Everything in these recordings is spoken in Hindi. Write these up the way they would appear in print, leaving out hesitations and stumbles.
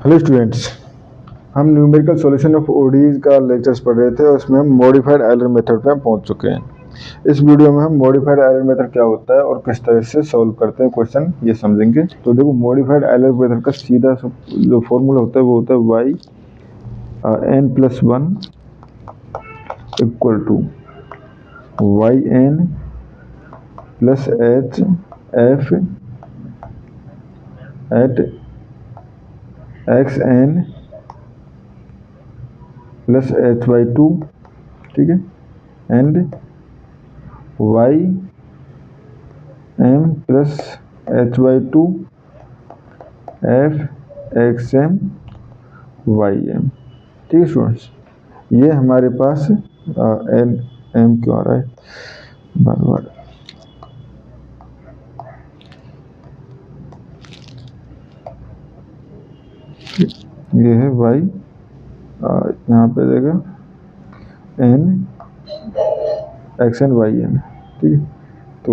हेलो स्टूडेंट्स, हम न्यूमेरिकल सॉल्यूशन ऑफ ओडीज का लेक्चर्स पढ़ रहे थे और इसमें हम मॉडिफाइड एरर मेथड पे पहुंच चुके हैं। इस वीडियो में हम मॉडिफाइड एरर मेथड क्या होता है और किस तरह से सॉल्व करते हैं क्वेश्चन ये समझेंगे। तो देखो, मॉडिफाइड एरर मेथड का सीधा जो फॉर्मूला होता है वो होता है y n+1 equal to yn plus h f at xn plus h/2, ठीक है, and y m plus h/2 f xm y m। ठीक है स्टूडेंट्स, ये हमारे पास n m क्यों आ रहा है बार बार, ये है y, यहाँ पे देगा n xn y m, ठीक है, तो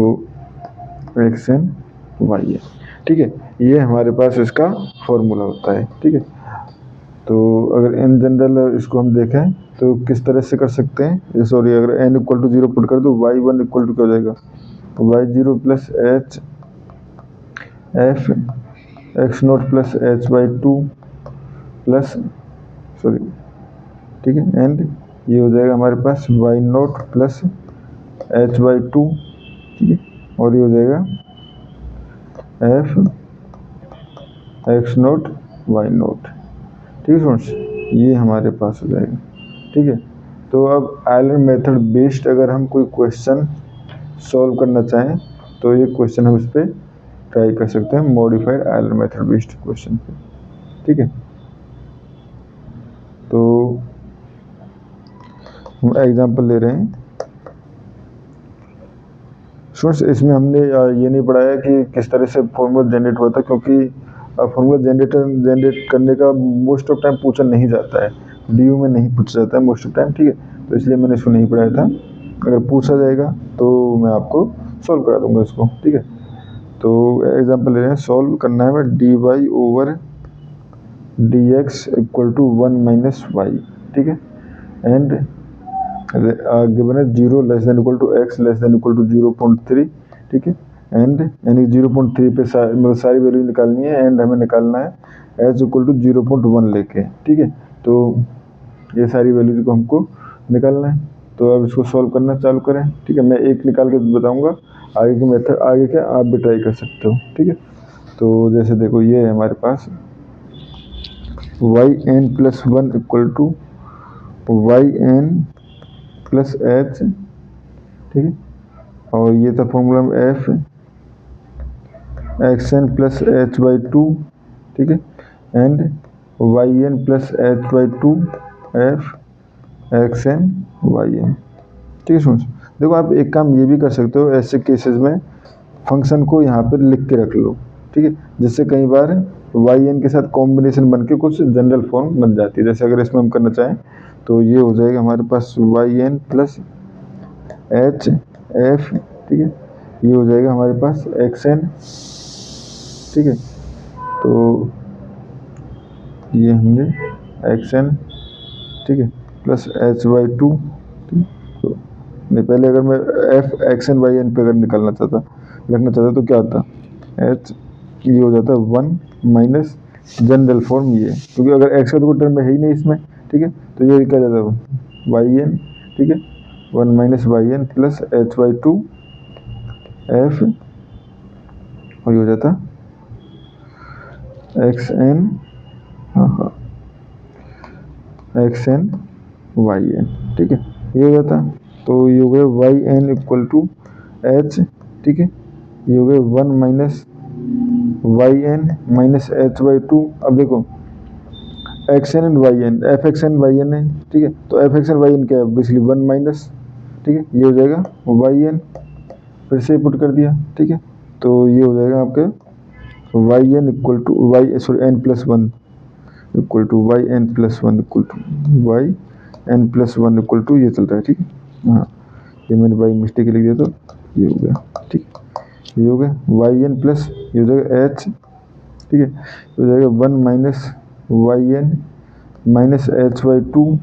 xn y m, ठीक है, ये हमारे पास इसका फॉर्मूला होता है। ठीक है, तो अगर इन जनरल इसको हम देखें तो किस तरह से कर सकते हैं, सॉरी, अगर n इक्वल टू 0 पुट कर दो y1 इक्वल टू क्या हो जाएगा, y0 plus h f x0 plus h/2 plus, sorry, ठीक है, एंड ये हो जाएगा हमारे पास y0 प्लस h/2, ठीक है, और ये हो जाएगा f x0 y0। ठीक है फ्रेंड्स, ये हमारे पास हो जाएगा। ठीक है, तो अब एरर मेथड बेस्ड अगर हम कोई क्वेश्चन सॉल्व करना चाहें तो ये क्वेश्चन हम इस पर ट्राई कर सकते हैं, modified error method based question पे। ठीक है, तो हम एग्जांपल ले रहे हैं स्टूडेंट्स। इसमें हमने ये नहीं पढ़ाया कि किस तरह से फॉर्मूला जनरेट होता है, क्योंकि फॉर्मूला जनरेट करने का मोस्ट ऑफ टाइम पूछा नहीं जाता है, डीयू में नहीं पूछा जाता है मोस्ट ऑफ टाइम। ठीक है, तो इसलिए मैंने इसको नहीं पढ़ाया था। अगर पूछा जाएगा तो मैं आपको सॉल्व करा दूंगा इसको। ठीक है, तो एग्जांपल ले रहे हैं, सॉल्व करना है मैं dy over dx equal to 1 - y। ठीक है, एंड गिवन है 0 less than equal to x less than equal to 0.3। ठीक है, एंड यानी 0.3 पे मतलब सारी वैल्यू निकालनी है, एंड हमें निकालना है h इक्वल टू 0.1 लेके। ठीक है, तो ये सारी वैल्यूज को हमको निकालना है, तो अब इसको सॉल्व करना चालू करें। ठीक है, मैं एक निकाल के बताऊंगा, आगे के मेथड आगे के आप भी ट्राई कर सकते हो। ठीक है, तो जैसे देखो, ये है हमारे पास yn+1 equal to yn plus h। ठीक है, और ये था formula f xn plus h/2। ठीक है, and yn plus h/2 f xn yn। ठीक है स्टूडेंट्स, देखो आप एक काम ये भी कर सकते हो, ऐसे केसेस में फंक्शन को यहाँ पर लिख के रख लो। ठीक है, जिससे कई बार yn के साथ कॉम्बिनेशन बन के कुछ जनरल फॉर्म बन जाती है। जैसे अगर इसमें हम करना चाहें तो ये हो जाएगा हमारे पास yn प्लस h f। ठीक है, ये हो जाएगा हमारे पास xn। ठीक है, तो ये हमने xn, ठीक है, प्लस h/2। ठीक, तो नहीं, पहले अगर मैं f xn yn पे अगर निकालना चाहता रखना चाहता तो क्या होता, h ये हो जाता 1 माइनस जनरल फॉर्म ये, क्योंकि अगर x का तो कोई टर्म है ही नहीं इसमें। ठीक है, तो ये क्या जाता है yn। ठीक है, 1 - yn प्लस h/2 f, और ये हो जाता xn, xn yn। ठीक है, ये हो जाता, तो ये हो गया yn इक्वल टू h। ठीक है, ये हो गया 1 - yn माइनस h/2। अब देखो xn and yn, fxn yn है। ठीक है, तो fxn yn क्या है, बेसिकली 1 माइनस। ठीक है, ये हो जाएगा yn, फिर से पुट कर दिया। ठीक है, तो ये हो जाएगा आपके yn equal to n+1 equal to yn+1 equal to yn+1 equal to ये चल रहा है। ठीक है, हाँ, ये मैंने बाई मिस्टेक लिख दिया, तो ये हो गया। ठीक, ये हो गया yn प्लस ये हो जाएगा h। ठीक है, ये हो जाएगा 1 - y n minus h by two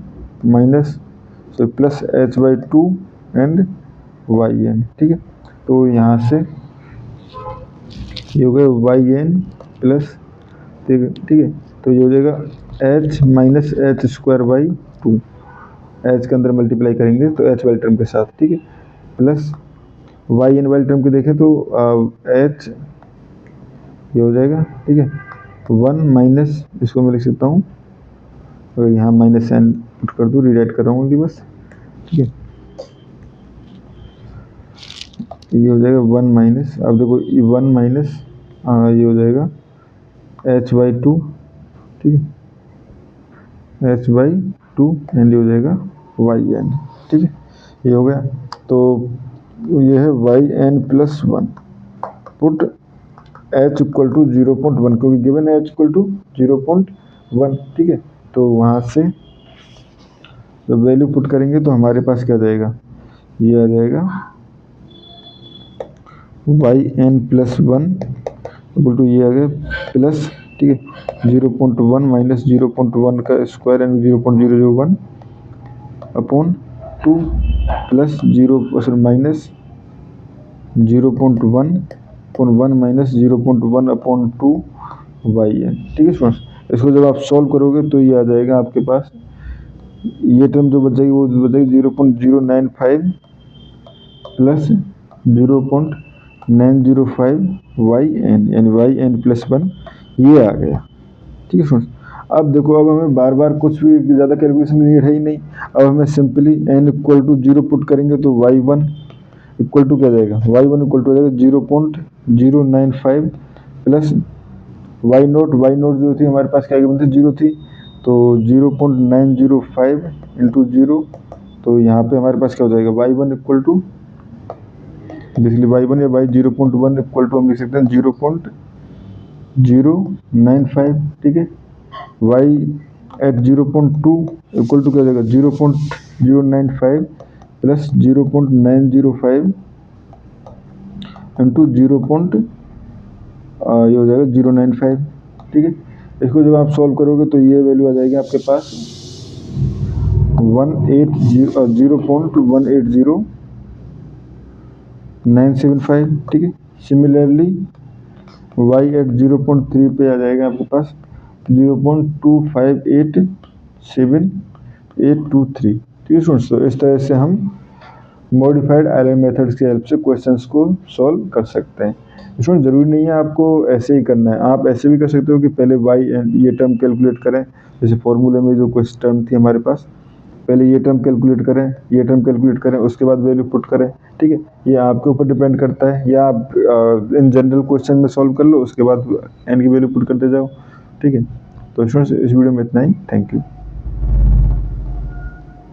minus plus h by two and y N, ठीक है। तो यहाँ से ये हो गया वाई एन प्लस, ठीक है। तो ये हो जाएगा H minus H square by two, H के अंदर मल्टीप्लाई करेंगे तो एच वाली टर्म के साथ, ठीक है, प्लस वाई एन वाली टर्म की देखें तो एच ये हो जाएगा, ठीक है, 1 माइनस, इसको मैं लिख सकता हूँ, अगर यहाँ माइनस एन पुट कर दूँ, रीराइट कर रहा हूँ बस, ठीक है। ये हो जाएगा 1 माइनस, अब देखो 1 माइनस ये हो जाएगा एच बाई टू, ठीक है, एच बाई टू एंड ये हो जाएगा वाई एन, ठीक है, ये हो गया। तो ये है y N plus 1, put h equal to 0.1, क्योंकि गिवन है एच इक्वल टू 0.1, ठीक है। तो वहाँ से जब वैल्यू पुट करेंगे तो हमारे पास क्या जाएगा, ये आ जाएगा Y N plus 1 equal to ये आ गया प्लस, ठीक है, 0.1 माइनस 0.1 का square and 0.001 upon 2 plus 0 minus 0.1 upon 1 minus 0.1 upon 2 Y N, ठीक है स्टूडेंट्स। इसको जब आप सॉल्व करोगे तो ये आ जाएगा आपके पास, ये टर्म जो बचेगी वो बचेगी 0.095 प्लस 0.905 वाई एन, यानी वाई एन प्लस 1 ये आ गया, ठीक है स्टूडेंट्स। अब देखो, अब हमें बार बार कुछ भी ज़्यादा कैलकुलेशन की नीड है ही नहीं, अब हमें simply N equal to 0 put करेंगे तो वाई वन इक्वल टू क्या जाएगा, वाई वन इक्वल टू हो जाएगा 0.095 प्लस वाई नोट जो थी हमारे पास क्या गिवन थी, 0 थी, तो 0.905 इंटू 0, तो यहाँ पे हमारे पास क्या हो जाएगा, Y one equal to basically Y one या वाई 0.1 इक्वल टू हम लिख सकते हैं 0.095, ठीक है। वाई एट 0.2 इक्वल टू क्या हो जाएगा 0.095 प्लस 0.905 इंटू 0. ये हो जाएगा 095, ठीक है। इसको जब आप सॉल्व करोगे तो ये वैल्यू आ जाएगी आपके पास 0.975, ठीक है। सिमिलरली y एट 0.3 पे आ जाएगा आपके पास 0.25878823, ठीक है स्टूडेंट्स। तो इस तरह से हम मॉडिफाइड आयलर मेथड्स की हेल्प से क्वेश्चंस को सॉल्व कर सकते हैं। स्टूडेंट जरूरी नहीं है आपको ऐसे ही करना है, आप ऐसे भी कर सकते हो कि पहले y एंड ये टर्म कैलकुलेट करें, जैसे फॉर्मूले में जो कुछ टर्म थी हमारे पास, पहले ये टर्म कैलकुलेट करें, ये टर्म कैलकुलेट करें, उसके बाद वैल्यू पुट करें, ठीक है। ये आपके ऊपर डिपेंड करता है, या आप इन जनरल क्वेश्चन में सॉल्व कर लो, उसके बाद एन की वैल्यू पुट करते जाओ, ठीक है। तो स्टूडेंट्स इस वीडियो में इतना ही, थैंक यू।